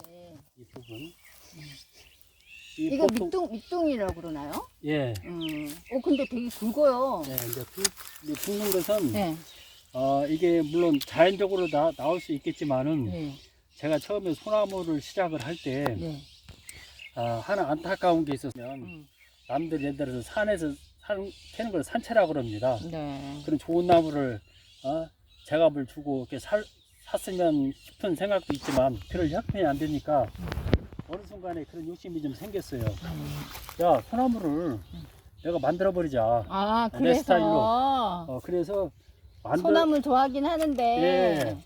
네. 이 부분. 이거 보통, 밑둥이라고 그러나요? 예. 근데 되게 굵어요. 네, 이제 굵는 것은 네. 이게 물론 자연적으로 나올 수 있겠지만은 네. 제가 처음에 소나무를 시작을 할 때 네. 하나 안타까운 게 있었으면 남들 예를 들어서 산에서 캐는 걸 산채라고 그럽니다. 네. 그런 좋은 나무를 제값을 주고 이렇게 샀으면 싶은 생각도 있지만 그럴 형편이 안 되니까 어느 순간에 그런 욕심이 좀 생겼어요. 야, 소나무를 내가 만들어 버리자. 아, 내 그래서 스타일로. 그래서 소나무를 좋아하긴 하는데. 예.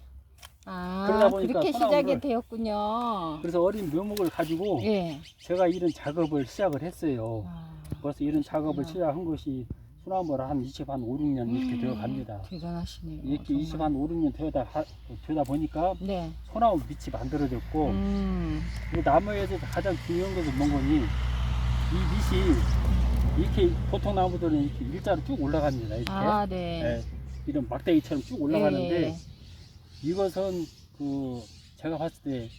아, 그러다 보니까 그렇게 시작이 소나무를 되었군요. 그래서 어린 묘목을 가지고 예. 제가 이런 작업을 시작을 했어요. 벌써 이런 작업을 시작한 것이 소나무를 한 5, 6년 이렇게 되어 갑니다. 대단하시네요. 이렇게 정말. 20, 한 5, 6년 되다 보니까 네. 소나무 밑이 만들어졌고 이 나무에서 가장 중요한 것은 뭐니 이 밑이 이렇게 보통 나무들은 이렇게 일자로 쭉 올라갑니다. 이렇게 아, 네. 예, 이런 막대기처럼 쭉 올라가는데 예. 이것은 제가 봤을 때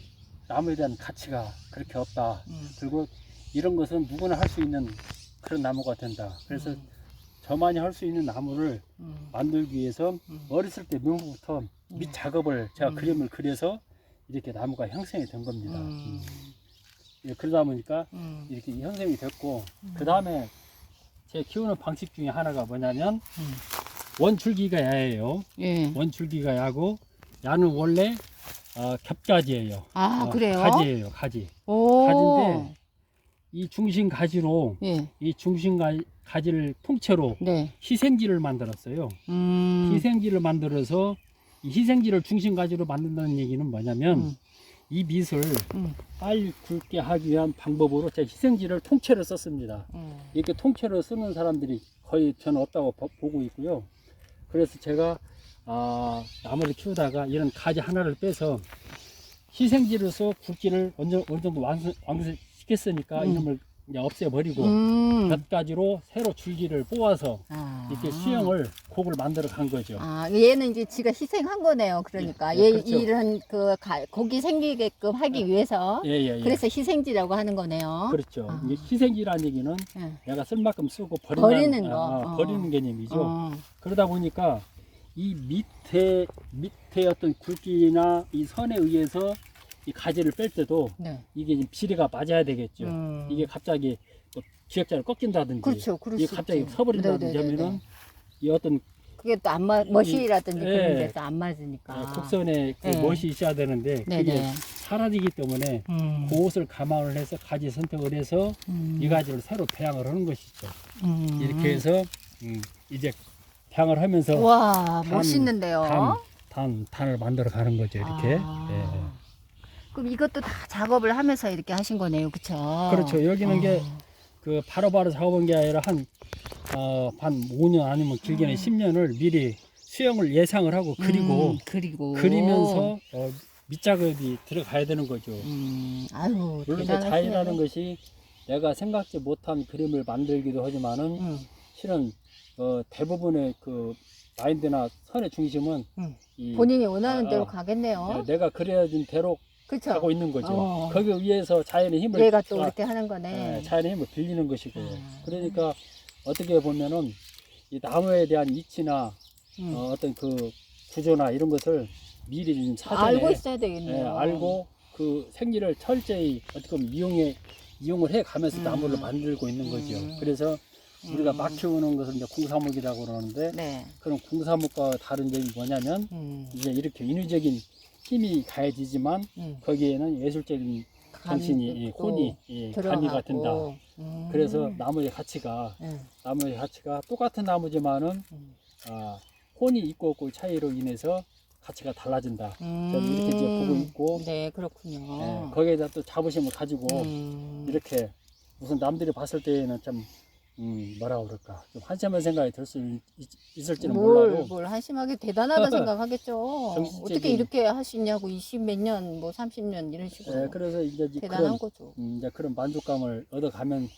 나무에 대한 가치가 그렇게 없다. 그리고 이런 것은 누구나 할 수 있는 그런 나무가 된다. 그래서 저만이 할 수 있는 나무를 만들기 위해서 어렸을 때 묘목부터 밑 작업을 제가 그림을 그려서 이렇게 나무가 형성이 된 겁니다. 예, 그러다 보니까 이렇게 형성이 됐고 그 다음에 제 키우는 방식 중에 하나가 뭐냐면 원줄기가 야예요. 예. 원줄기가 야고 야는 원래 겹가지예요. 아, 그래요? 가지예요. 가지. 오. 가지인데 이 중심 가지로 예. 이 중심 가지를 통째로 네. 희생지를 만들었어요. 희생지를 만들어서 이 희생지를 중심 가지로 만든다는 얘기는 뭐냐면 이 밑을 빨리 굵게 하기 위한 방법으로 제가 희생지를 통째로 썼습니다. 이렇게 통째로 쓰는 사람들이 거의 저는 없다고 보고 있고요. 그래서 제가 나무를 키우다가 이런 가지 하나를 빼서 희생지로서 굵기를 어느 정도 완성시켰으니까 이놈을 이제 없애버리고 곁가지로 새로 줄기를 뽑아서 이렇게 수영을 곡을 만들어 간 거죠. 아, 얘는 이제 지가 희생한 거네요. 그러니까 예, 얘 그렇죠. 이런 곡이 생기게끔 하기 위해서 예. 그래서 희생지라고 하는 거네요. 그렇죠. 이게 희생지라는 얘기는 예. 내가 쓸 만큼 쓰고 버리는 거. 버리는 개념이죠. 그러다 보니까 이 밑에 어떤 굵기나 이 선에 의해서 이 가지를 뺄 때도 네. 이게 비례가 맞아야 되겠죠. 이게 갑자기 뭐 기역자를 꺾인다든지 그렇죠. 그럴 이게 수 갑자기 있죠. 서버린다든지 네네네네. 하면은 이 어떤 그게 또 안 멋이라든지 예. 그런 게 또 안 맞으니까. 곡선에 그 네. 멋이 있어야 되는데 그게 네네. 사라지기 때문에 그것을 감안을 해서 가지 선택을 해서 이 가지를 새로 배양을 하는 것이죠. 이렇게 해서 이제 배양을 하면서 와, 멋있는데요. 단을 만들어 가는 거죠. 이렇게. 예. 그럼 이것도 다 작업을 하면서 이렇게 하신 거네요. 그쵸? 그렇죠. 여기는 게 그 바로바로 작업한 게 아니라 한 5년 아니면 길게는 10년을 미리 수영을 예상을 하고 그리고 그리면서 밑작업이 들어가야 되는 거죠. 아유, 물론 대단하시네요. 자연이라는 것이 내가 생각지 못한 그림을 만들기도 하지만은 실은 대부분의 그 마인드나 선의 중심은 이 본인이 원하는 대로 가겠네요. 내가 그려진 대로 그쵸? 가고 있는 거죠. 거기 위해서 자연의 힘을 얘가 또 이렇게 하는 거네. 자연의 힘을 빌리는 것이고요. 그러니까 어떻게 보면은 이 나무에 대한 위치나 어떤 그 구조나 이런 것을 미리 좀 사전에 알고 있어야 되겠네요. 알고 그 생리를 철저히 어떻게 보면 이용을 해 가면서 나무를 만들고 있는 거죠. 그래서 우리가 막 키우는 것을 이제 궁사목이라고 그러는데 네. 그런 궁사목과 다른 점이 뭐냐면 이제 이렇게 인위적인 힘이 가해지지만 거기에는 예술적인 정신이 혼이 가미가 된다. 그래서 나무의 가치가 똑같은 나무지만은 혼이 있고 없고 차이로 인해서 가치가 달라진다. 저는 이렇게 이제 보고 있고, 네, 그렇군요. 거기에다 또 자부심을 가지고 이렇게 무슨 남들이 봤을 때에는 좀 뭐라 그럴까 좀 한심한 생각이 들 수 있을지는 몰라도 뭘 한심하게 대단하다 생각하겠죠. 정신적인- 어떻게 이렇게 할 수 있냐고 20 몇 년, 뭐 30년 이런 식으로. 그래서 이제 대단한 거죠. 이제 그런 만족감을 얻어가면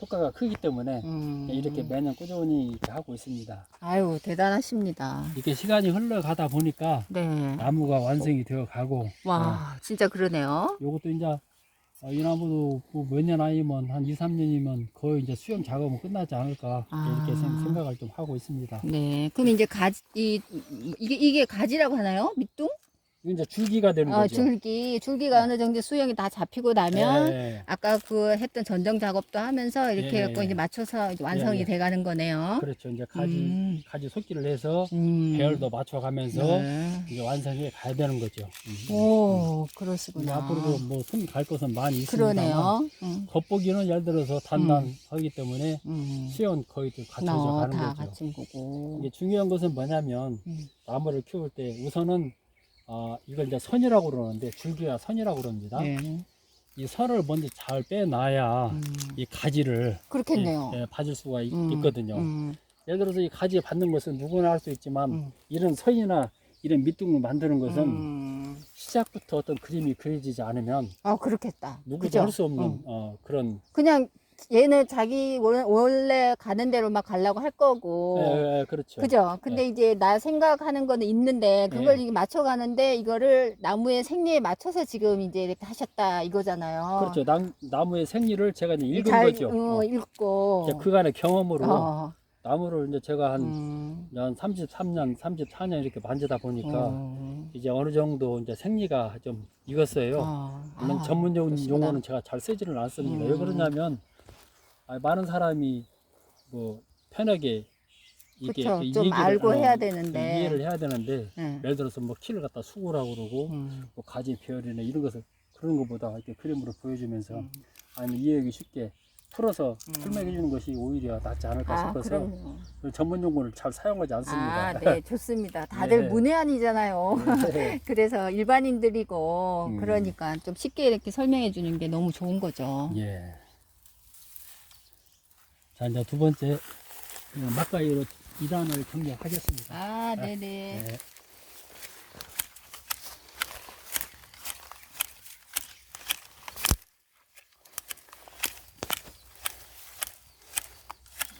효과가 크기 때문에 이렇게 매년 꾸준히 이렇게 하고 있습니다. 아유, 대단하십니다. 이렇게 시간이 흘러가다 보니까 네. 나무가 완성이 되어 가고 와, 진짜 그러네요. 요것도 이제 이 나무도 몇 년 아니면 한 2, 3년이면 거의 이제 수영 작업은 끝나지 않을까 이렇게 생각을 좀 하고 있습니다. 네. 그럼 이제 이게 가지라고 하나요? 밑둥? 이거 이제 줄기가 되는 거죠. 줄기가 어느 정도 수영이 다 잡히고 나면 예, 아까 그 했던 전정 작업도 하면서 이렇게 예, 해갖고 예. 이제 맞춰서 이제 완성이 예, 예. 돼가는 거네요. 그렇죠. 이제 가지 속기를 해서 음. 배열도 맞춰가면서 네. 이제 완성해 가야 되는 거죠. 오, 이제 그러시구나. 앞으로도 뭐 손 갈 것은 많이 있습니다. 그러네요. 겉보기는 예를 들어서 단단하기 때문에 수영은 거의 갖춰져 가는 다 거죠. 갖춘 거고. 이게 중요한 것은 뭐냐면 음. 나무를 키울 때 우선은 이걸 이제 선이라고 그러는데 줄기가 선이라고 그럽니다. 네. 이 선을 먼저 잘 빼놔야 이 가지를 그렇겠네요. 받을 수가 음. 있거든요. 예를 들어서 이 가지에 받는 것은 누구나 할 수 있지만 이런 선이나 이런 밑둥을 만드는 것은 시작부터 어떤 그림이 그려지지 않으면 그렇겠다. 누구도 그죠? 할 수 없는 그런 그냥 얘는 자기 원래 가는 대로 막 가려고 할 거고. 그렇죠. 그죠? 근데 이제 나 생각하는 거는 있는데 그걸 이게 맞춰가는데 이거를 나무의 생리에 맞춰서 지금 이제 이렇게 하셨다 이거잖아요. 그렇죠. 나무의 생리를 제가 이제 읽은 잘 거죠. 읽고. 이제 그간의 경험으로 어. 나무를 이제 제가 한 33년, 34년 이렇게 만지다 보니까 이제 어느 정도 이제 생리가 좀 익었어요. 물론 전문적인 그러시구나. 용어는 제가 잘 쓰지는 않습니다. 왜 그러냐면 많은 사람이 뭐 편하게 이게 그쵸. 이 좀 얘기를, 알고 해야 되는데. 이해를 해야 되는데 네. 예를 들어서 뭐 키를 갖다 수고라고 그러고 뭐 가지 배열이나 이런 것을 그런 것보다 이렇게 그림으로 보여주면서 아니면 이해하기 쉽게 풀어서 설명해 주는 것이 오히려 낫지 않을까 싶어서 그럼요. 전문 용어를 잘 사용하지 않습니다. 네, 좋습니다. 다들 네. 문외한이잖아요. 네. 그래서 일반인들이고 그러니까 좀 쉽게 이렇게 설명해 주는 게 너무 좋은 거죠. 예. 자, 이제 두 번째 막가위로 2단을 정리하겠습니다. 네네. 네.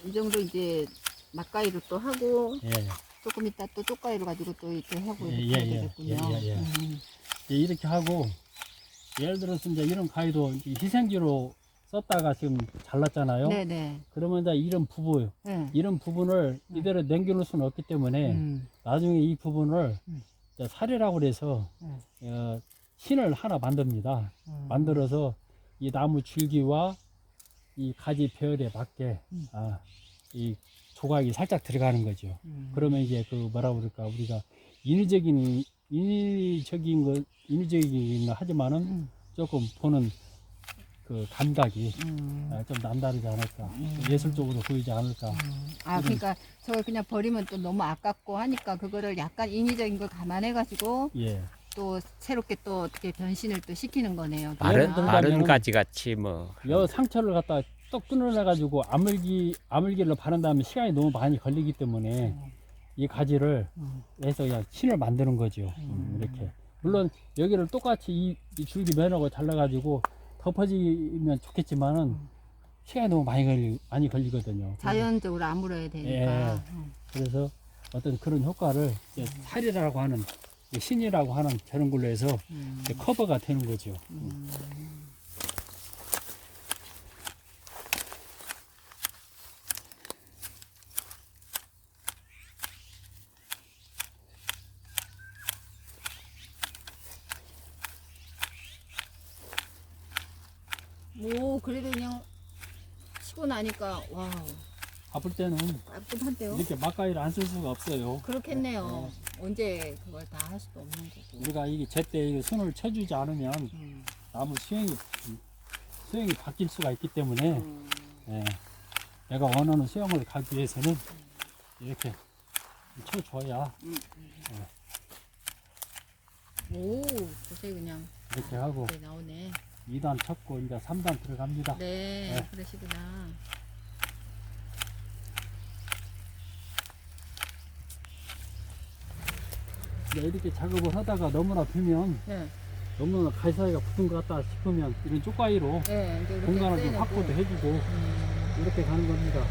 이 정도 이제 막가위로 또 하고 예. 조금 이따 또 쪽가위로 가지고 또 이렇게 하고 이렇게 예, 해야 예, 되겠군요. 예. 이렇게 하고 예를 들어서 이제 이런 가위도 희생지로 썼다가 지금 잘랐잖아요. 네네. 그러면 이제 이런 부분, 네. 이런 부분을 이대로 남겨놓을 수는 없기 때문에 나중에 이 부분을 이제 살이라고 그래서 신을 하나 만듭니다. 만들어서 이 나무 줄기와 이 가지 배열에 맞게 이 조각이 살짝 들어가는 거죠. 그러면 이제 그 뭐라고 그럴까 우리가 인위적인 거 하지만은 조금 보는 그 감각이 좀 남다르지 않을까, 예술적으로 보이지 않을까. 그러니까 저걸 그냥 버리면 또 너무 아깝고 하니까 그거를 약간 인위적인 걸 감안해가지고 예. 또 새롭게 또 어떻게 변신을 또 시키는 거네요. 마른 가지 같이 뭐 여 상처를 갖다 똑 끊어내가지고 아물기를 바른 다음에 시간이 너무 많이 걸리기 때문에 이 가지를 해서 그냥 신을 만드는 거죠. 이렇게. 물론 여기를 똑같이 이 줄기 면하고 잘라가지고 덮어지면 좋겠지만은 시간이 너무 많이 걸리거든요. 자연적으로 아물어야 되니까. 그래서 어떤 그런 효과를 살이라고 하는 신이라고 하는 저런 걸로 해서 커버가 되는 거죠. 오, 그래도 그냥 치고 나니까 와우, 아플 때는 깔끔한데요? 이렇게 막가위를 안 쓸 수가 없어요. 그렇겠네요. 언제 그걸 다 할 수도 없는 거고. 우리가 이게 제때 손을 쳐주지 않으면 나무 수행이 바뀔 수가 있기 때문에 내가 원하는 수영을 가기 위해서는 이렇게 쳐줘야 오, 보세요 그냥 이렇게 하고 네, 나오네. 2단 쳤고 이제 3단 들어갑니다. 네, 그러시구나. 이렇게 작업을 하다가 너무나 비면 네, 너무나 가시사이가 붙은 것 같다 싶으면 이런 쪽가위로 네, 이제 이렇게 공간을 좀 빼내고. 확보도 해주고 이렇게 가는 겁니다.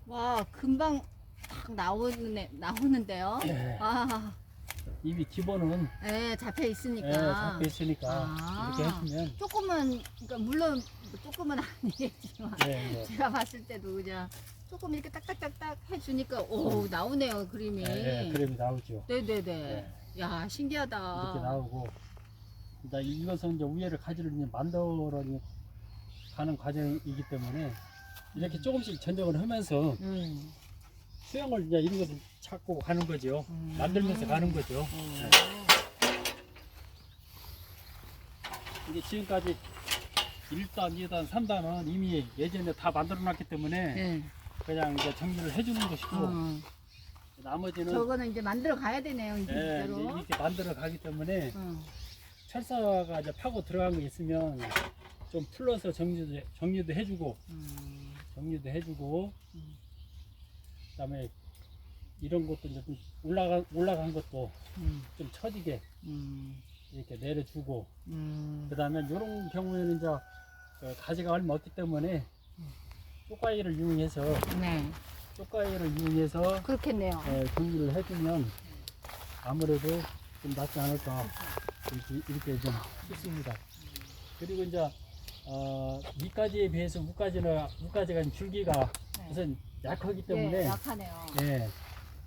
와, 금방 딱 나오는데요. 네. 아, 이미 기본은 예, 잡혀 있으니까. 잡혀 있으니까 아. 이렇게 해주면 조금은, 그러니까 물론 조금은 아니겠지만 네. 제가 봤을 때도 그냥 조금 이렇게 딱딱딱딱 해주니까 오 나오네요 그림이. 네, 그림이 나오죠. 네네네. 네. 야 신기하다. 이렇게 나오고 이제 이것은 이제 우회를 가지를 이제 만들어 가는 과정이기 때문에 이렇게 조금씩 전정을 하면서 수영을 이제 이런 것을 찾고 가는 거죠. 만들면서 가는 거죠. 네. 이게 지금까지 1단, 2단, 3단은 이미 예전에 다 만들어 놨기 때문에 네. 그냥 이제 정리를 해주는 것이고 나머지는 저거는 이제 만들어 가야 되네요 이제 예, 진짜로. 이제 이렇게 만들어 가기 때문에 철사가 이제 파고 들어간 거 있으면 좀 풀러서 정리도 해주고 그다음에 이런 것도 이제 좀 올라간 것도 좀 처지게 이렇게 내려주고 그다음에 이런 경우에는 이제 가지가 얼마 없기 때문에 쪽가위를 이용해서 네. 그렇겠네요. 정리를 해주면 아무래도 좀 낫지 않을까 이렇게 좀 싶습니다. 그리고 이제 밑가지에 비해서 우가지가 줄기가 우선 약하기 때문에 네, 약하네요. 예,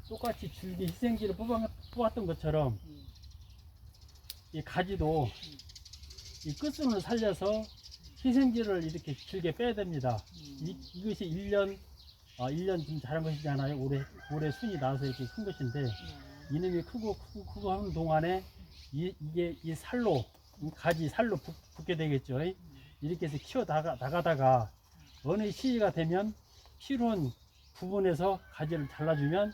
똑같이 줄기 희생지를 뽑았던 것처럼 이 가지도 이 끝순을 살려서 희생지를 이렇게 길게 빼야 됩니다. 이것이 1년 좀 자란 것이잖아요. 올해 순이 나서 이렇게 큰 것인데 이놈이 크고 하는 동안에 이게 이 살로 가지 살로 붙게 되겠죠. 이렇게 해서 키워 나가다가 어느 시기가 되면 필요한 부분에서 가지를 잘라주면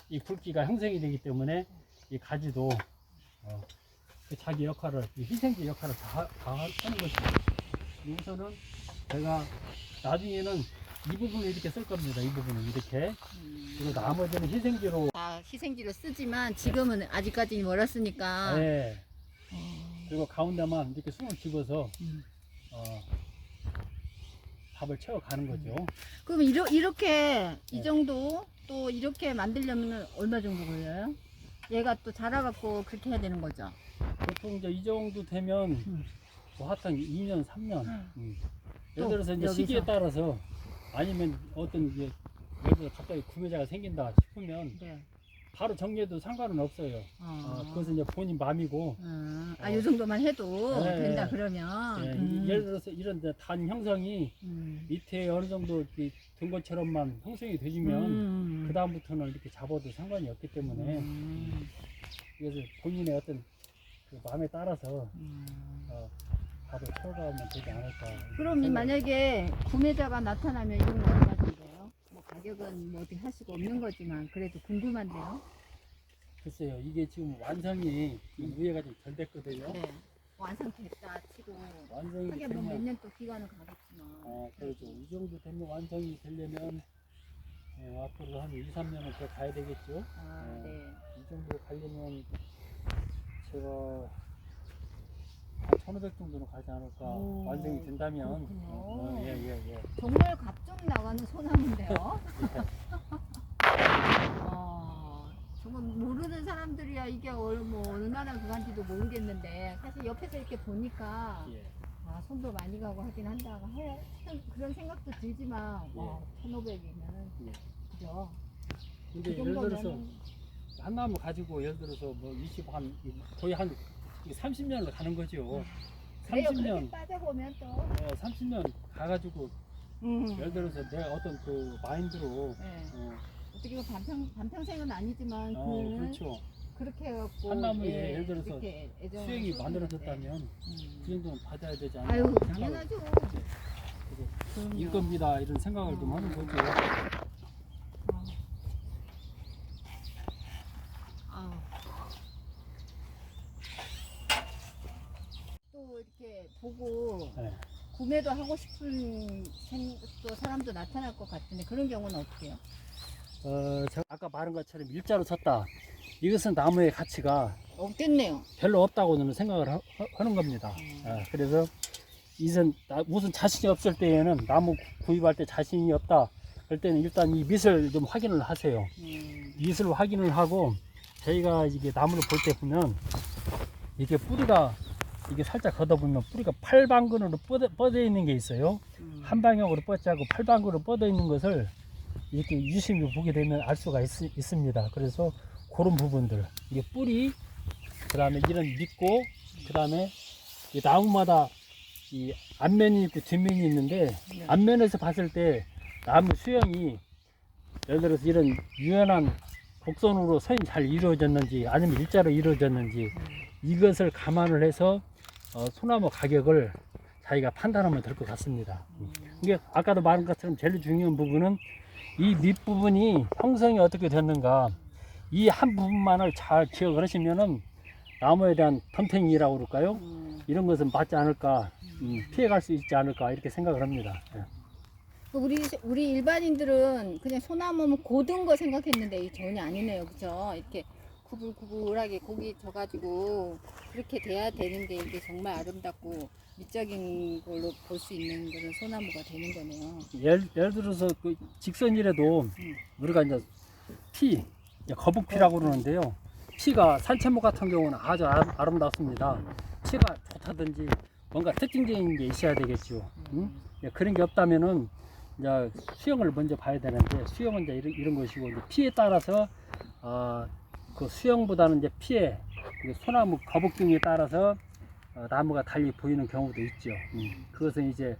이 굵기가 형성이 되기 때문에 이 가지도 자기 역할을 희생지 역할을 다 하는 것이죠. 우선은 제가 나중에는 이 부분을 이렇게 쓸 겁니다. 이 부분은 이렇게 그리고 나머지는 희생지로 희생지로 쓰지만 지금은 아직까지 멀었으니까. 네. 그리고 가운데만 이렇게 숨을 집어서 밥을 채워가는 거죠. 그럼 이렇게 이 네. 정도 또 이렇게 만들려면 얼마 정도 걸려요? 얘가 또 자라갖고 그렇게 해야 되는 거죠? 보통 이제 이 정도 되면 뭐 하여튼 2년, 3년. 예를 들어서 이제 여기서? 시기에 따라서 아니면 어떤 이제 예를 들어 갑자기 구매자가 생긴다 싶으면 네. 바로 정리해도 상관은 없어요. 그것은 이제 본인 마음이고. 요 정도만 해도 네. 된다 그러면. 예, 예를 들어서 이런 이제 단 형성이 밑에 어느 정도 이렇게 된 것처럼만 형성이 되지면 그 다음부터는 이렇게 잡아도 상관이 없기 때문에 그래서 본인의 어떤 그 마음에 따라서 밥을 채워가면 되지 않을까. 그럼 만약에 구매자가 나타나면 이건 얼마 정도예요? 뭐 가격은 뭐 어떻게 할 수가 없는 거지만 그래도 궁금한데요. 글쎄요, 이게 지금 완성이 위에가 좀 덜 됐거든요. 네. 완성됐다 치고 완성이 하게 뭐 몇 되면 년 또 기간은 가겠지만. 그렇죠. 이 정도 되면 완성이 되려면 앞으로 한 2, 3년은 더 가야 되겠죠. 네. 이 정도 가려면 제가 한 1,500 정도는 가지 않을까. 오, 완성이 된다면. 그렇군요. 예. 정말 값좀 나가는 소나무인데요. 정말 모르는 사람들이야 이게 뭐 어느 나라 그간지도 모르겠는데 사실 옆에서 이렇게 보니까 예. 손도 많이 가고 하긴 한다고 그런 생각도 들지만 1,500이면은 예. 그죠? 근데 그 예를 들어서 정도면은 한 나무 가지고 예를 들어서 뭐 거의 한 30년을 가는 거죠. 그래요. 30년, 그렇게 따져보면 또 30년 가가지고 예를 들어서 내가 어떤 그 마인드로 어떻게 보면 반평생은 아니지만 그렇죠. 그렇게 해갖고 한 나무에 예를 들어서 이렇게 애정을 수행이 쏟는데. 만들어졌다면 그 정도는 받아야 되지 않나. 아유 생각을 당연하죠. 그래서 그럼요. 인건비다 이런 생각을 좀 하는 거죠. 아. 또 이렇게 보고 네. 구매도 하고 싶은 또 사람도 나타날 것 같은데 그런 경우는 어떻게 해요? 제가 아까 말한 것처럼 일자로 쳤다. 이것은 나무의 가치가 없겠네요. 별로 없다고 저는 생각을 하는 겁니다. 그래서 무슨 자신이 없을 때에는 나무 구입할 때 자신이 없다. 그럴 때는 일단 이 밑을 좀 확인을 하세요. 밑을 확인을 하고 저희가 이게 나무를 볼 때 보면 이게 뿌리가 이게 살짝 걷어보면 뿌리가 팔방근으로 뻗어 있는 게 있어요. 한 방향으로 뻗지 않고 팔방근으로 뻗어 있는 것을 이렇게 유심히 보게 되면 알 수가 있습니다. 그래서 그런 부분들, 이게 뿌리, 그 다음에 이런 밑고, 그 다음에 나무마다 이 앞면이 있고 뒷면이 있는데, 네. 앞면에서 봤을 때 나무 수영이 예를 들어서 이런 유연한 곡선으로 선이 잘 이루어졌는지 아니면 일자로 이루어졌는지 이것을 감안을 해서 소나무 가격을 자기가 판단하면 될 것 같습니다. 이게 아까도 말한 것처럼 제일 중요한 부분은 이 밑부분이 형성이 어떻게 됐는가, 이 한 부분만을 잘 기억을 하시면은 나무에 대한 덤탱이라고 그럴까요? 이런 것은 맞지 않을까, 피해갈 수 있지 않을까 이렇게 생각을 합니다. 예. 우리 일반인들은 그냥 소나무면 고든 거 생각했는데 이 전혀 아니네요, 그죠? 이렇게 구불구불하게 고기 져가지고 그렇게 돼야 되는데 이게 정말 아름답고 미적인 걸로 볼 수 있는 그런 소나무가 되는 거네요. 예를 들어서 그 직선이라도 우리가 이제 거북피라고 그러는데요. 피가 산채목 같은 경우는 아주 아름답습니다. 피가 좋다든지 뭔가 특징적인 게 있어야 되겠죠. 예, 그런 게 없다면은 이제 수영을 먼저 봐야 되는데, 수영은 이제 이런 것이고, 이제 피에 따라서 그 수영보다는 이제 피에 소나무 거북 등에 따라서 나무가 달리 보이는 경우도 있죠. 그것은 이제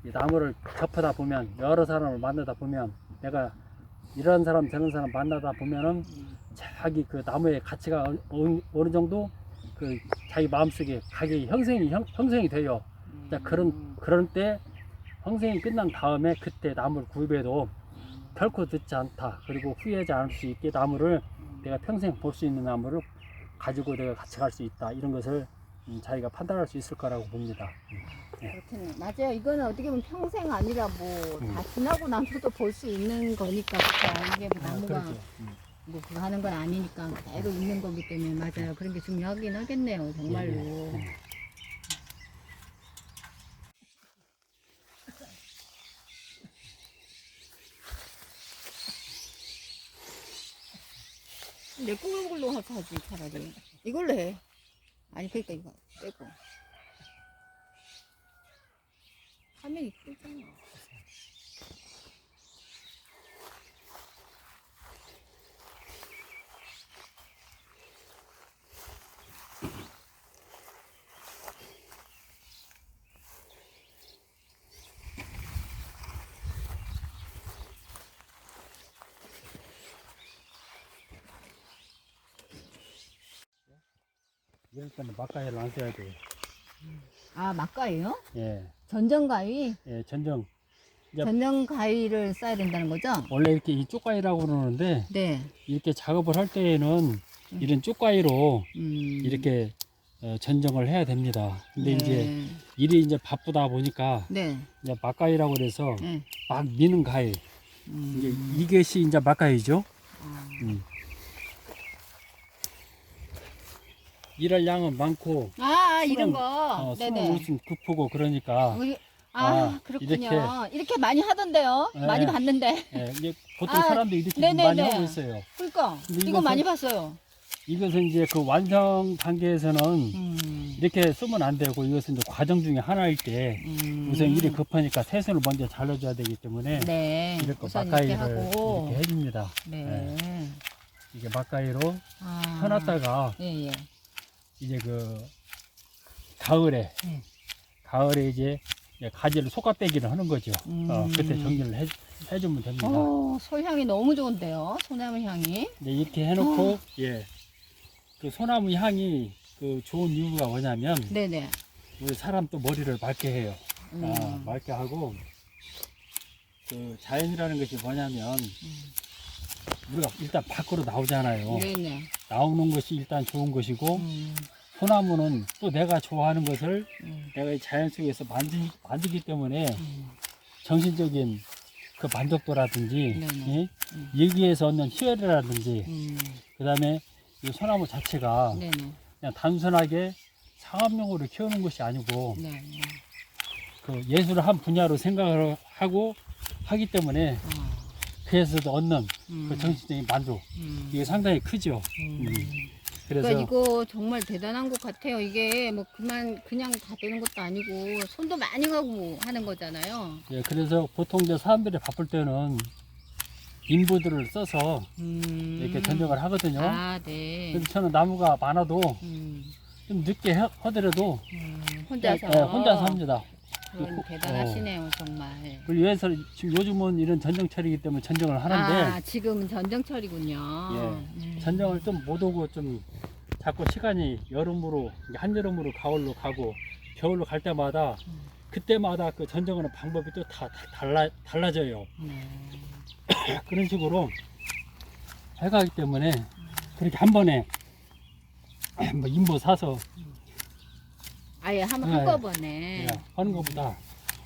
이 나무를 접하다 보면, 여러 사람을 만나다 보면, 내가 이런 사람 저런 사람 만나다 보면은 자기 그 나무의 가치가 어느 정도 그 자기 마음속에 가격이 형성이 돼요. 자, 그런 때 형성이 끝난 다음에 그때 나무를 구입해도 결코 늦지 않다. 그리고 후회하지 않을 수 있게 나무를 내가 평생 볼 수 있는 나무를 가지고 내가 같이 갈 수 있다. 이런 것을 자기가 판단할 수 있을 거라고 봅니다. 그렇겠네. 맞아요. 이거는 어떻게 보면 평생 아니라 뭐 다 지나고 나서도 볼 수 있는 거니까 그렇죠. 이게 뭐 나무가 그렇죠. 뭐 그거 하는 건 아니니까 계속 있는 거기 때문에 맞아요. 그런 게 중요하긴 하겠네요. 정말로. 내 걸로 하지 차라리. 이걸로 해. 아니 그러니까 이거 빼고. 화면이 크잖아. 이럴 때는 막가위를 안 써야 돼요. 아 막가위요? 예, 전정가위? 예, 전정. 전정가위를 써야 된다는 거죠? 원래 이렇게 이 쪽가위라고 그러는데, 네. 이렇게 작업을 할 때에는 이런 쪽가위로 음. 이렇게 전정을 해야 됩니다. 근데 네. 이제 일이 이제 바쁘다 보니까 네. 이제 막가위라고 그래서 네. 막 미는 가위. 이제 이것이 이제 막가위죠. 일할 양은 많고, 이런 거. 수는 네네. 훨씬 급하고 그러니까. 그렇군요. 이렇게 많이 하던데요. 네. 많이 봤는데. 예, 이제 보통 아, 사람들이 이렇게 네네네. 많이 하고 있어요. 그러니까 근데 이거 이것은- 많이 봤어요. 이것은 이제 그 완성 단계에서는 이렇게 쓰면 안 되고, 이것은 이제 과정 중에 하나일 때 우선 일이 급하니까 새순을 먼저 잘라줘야 되기 때문에 네. 이렇게 우선 막가위를 이렇게 하고. 이렇게 해줍니다. 네. 이게 막가위로 아. 펴놨다가 예, 예. 이제 그 가을에 이제 가지를 속가빼기를 하는 거죠. 그때 정리를 해주면 됩니다. 소향이 너무 좋은데요. 소나무 향이. 이제 이렇게 해놓고 그 소나무 향이 그 좋은 이유가 뭐냐면 네네. 우리 사람 또 머리를 맑게 해요. 맑게 하고 그 자연이라는 것이 뭐냐면 우리가 일단 밖으로 나오잖아요. 네네. 나오는 것이 일단 좋은 것이고 소나무는 또 내가 좋아하는 것을 내가 이 자연 속에서 만들기 때문에 정신적인 그 만족도라든지 네네. 예? 여기에서 얻는 희열이라든지 그 다음에 이 소나무 자체가 네네. 그냥 단순하게 상업용으로 키우는 것이 아니고 네. 그 예술을 한 분야로 생각을 하고 하기 때문에 그에서도 얻는 그 정신적인 만족 이게 상당히 크죠. 그래서 그러니까 이거 정말 대단한 것 같아요. 이게 뭐 그냥 다 되는 것도 아니고 손도 많이 가고 하는 거잖아요. 예, 그래서 보통 이제 사람들이 바쁠 때는 인부들을 써서 이렇게 전쟁을 하거든요. 아, 네. 그래서 저는 나무가 많아도 음, 좀 늦게 하더라도 혼자서. 예, 혼자서 합니다. 그건 대단하시네요, 정말. 그리고 위해서 지금 요즘은 이런 전쟁철이기 때문에 전쟁을 하는데 아, 지금은 전쟁철이군요. 예, 전쟁을 좀 못 오고 좀 자꾸 시간이 여름으로 한여름으로 가을로 가고 겨울로 갈 때마다 그때마다 그 전쟁하는 방법이 또 다 달라져요. 그런 식으로 해가기 때문에 그렇게 한 번에 뭐 인부 사서 아예 네. 한꺼번에. 예, 하는 것보다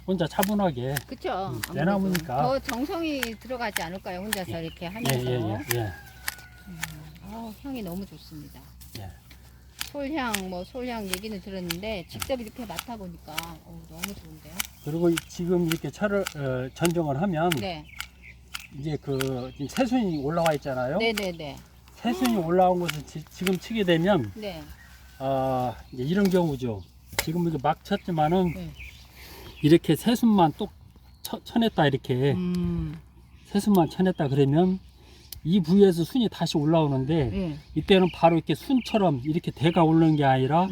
혼자 차분하게 그쵸. 아무래도 내나무니까. 더 정성이 들어가지 않을까요? 혼자서 이렇게 하면서. 예. 향이 너무 좋습니다. 예. 솔향 얘기는 들었는데 직접 이렇게 맡아보니까 너무 좋은데요? 그리고 지금 이렇게 차를 전정을 하면 네. 이제 그 지금 새순이 올라와 있잖아요. 네네네. 새순이 올라온 것을 지금 치게 되면 네. 이제 이런 경우죠. 지금 이게 막 쳤지만은 네. 이렇게 새순만 또 쳐냈다 이렇게 새순만 쳐냈다 그러면 이 부위에서 순이 다시 올라오는데 네. 이때는 바로 이렇게 순처럼 이렇게 대가 오르는 게 아니라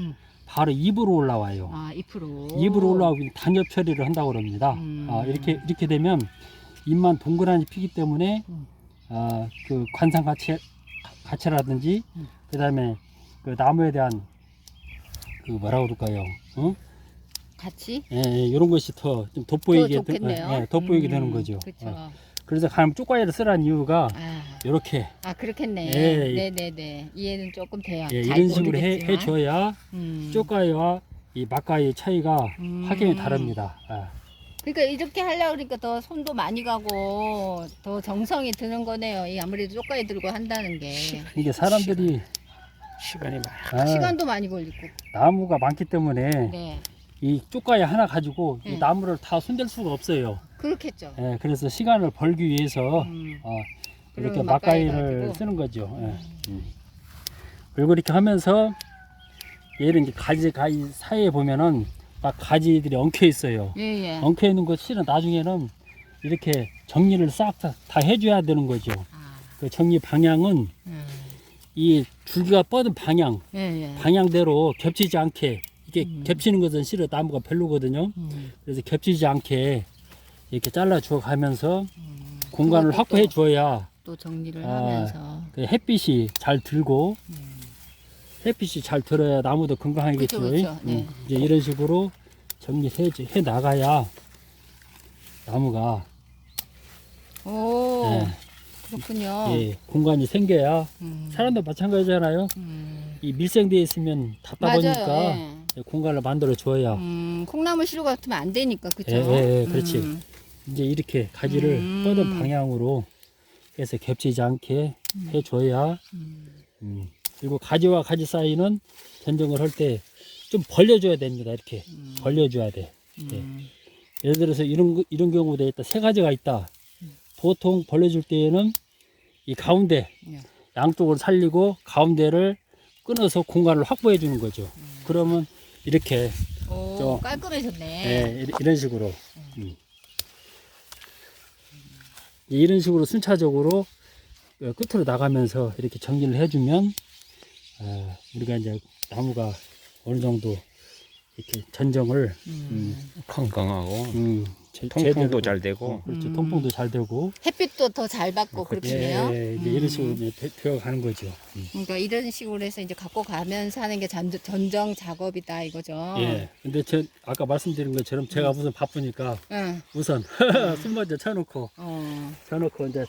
바로 잎으로 올라와요. 아, 잎으로. 잎으로 올라오고 단엽 처리를 한다고 그럽니다. 이렇게 되면 잎만 동그란 잎이기 때문에 그 관상 가치라든지 그 다음에 그 나무에 대한 그 뭐라고 그럴까요? 같이? 예, 이런 것이 더 좀 돋보이게 더 좋겠네요. 돋보이게 되는 거죠. 그렇죠. 그래서 가면 쪽과이를 쓰라는 이유가 아, 이렇게 그렇겠네. 예, 네네네. 이해는 조금 돼요. 예, 잘 이런 식으로 모르겠지만. 해줘야 쪽과이와 이 막과이의 차이가 확연히 다릅니다. 그러니까 이렇게 하려고 그러니까 더 손도 많이 가고 더 정성이 드는 거네요. 이 아무래도 쪽가에 들고 한다는 게. 이게 사람들이 시간이 많아. 시간도 많이 걸리고. 나무가 많기 때문에 네. 이 쪽과이 하나 가지고 이 네. 나무를 다 손댈 수가 없어요. 그렇겠죠. 예, 그래서 시간을 벌기 위해서 이렇게 그러면 막가이를 막가이 쓰는 거죠. 그리고 이렇게 하면서 얘를 이제 가지 사이에 보면은 막 가지들이 엉켜 있어요. 예. 엉켜 있는 것 실은 나중에는 이렇게 정리를 싹 다 해줘야 되는 거죠. 그 정리 방향은 이 줄기가 뻗은 방향대로 겹치지 않게 이게 겹치는 것은 실은 나무가 별로거든요. 그래서 겹치지 않게 이렇게 잘라 주어 가면서 공간을 확보해 줘야 또 정리를 하면서. 그 햇빛이 잘 들고 햇빛이 잘 들어야 나무도 건강하겠죠. 그쵸. 네. 이제 이런 식으로 정리해 나가야 나무가 오, 예, 그렇군요. 예, 공간이 생겨야 사람도 마찬가지잖아요. 이 밀생되어 있으면 답답하니까 맞아요. 공간을 만들어 줘야 콩나물 시루 같으면 안 되니까 그죠? 예, 그렇지. 이제 이렇게 가지를 뻗은 방향으로 해서 겹치지 않게 해줘야 그리고 가지와 가지 사이는 전정을 할 때 좀 벌려줘야 됩니다. 이렇게 벌려줘야 돼. 예. 예를 들어서 이런 경우도 있다. 세 가지가 있다. 보통 벌려줄 때에는 이 가운데 양쪽을 살리고 가운데를 끊어서 공간을 확보해 주는 거죠. 그러면 이렇게 오, 깔끔해졌네. 예, 이런 식으로 이런 식으로 순차적으로 끝으로 나가면서 이렇게 정리를 해주면 우리가 이제 나무가 어느 정도 이렇게 전정을 건강하고 제대로 통풍도 잘 되고. 그렇죠. 통풍도 잘 되고 햇빛도 더 잘 받고 그렇겠네요. 예, 이제 이런 식으로 이제 되어 가는 거죠. 그러니까 이런 식으로 해서 이제 갖고 가면서 하는 게 전정 작업이다 이거죠. 예. 근데 저 아까 말씀드린 것처럼 제가 무슨 바쁘니까 응. 우선 숨 먼저 쳐놓고 어. 이제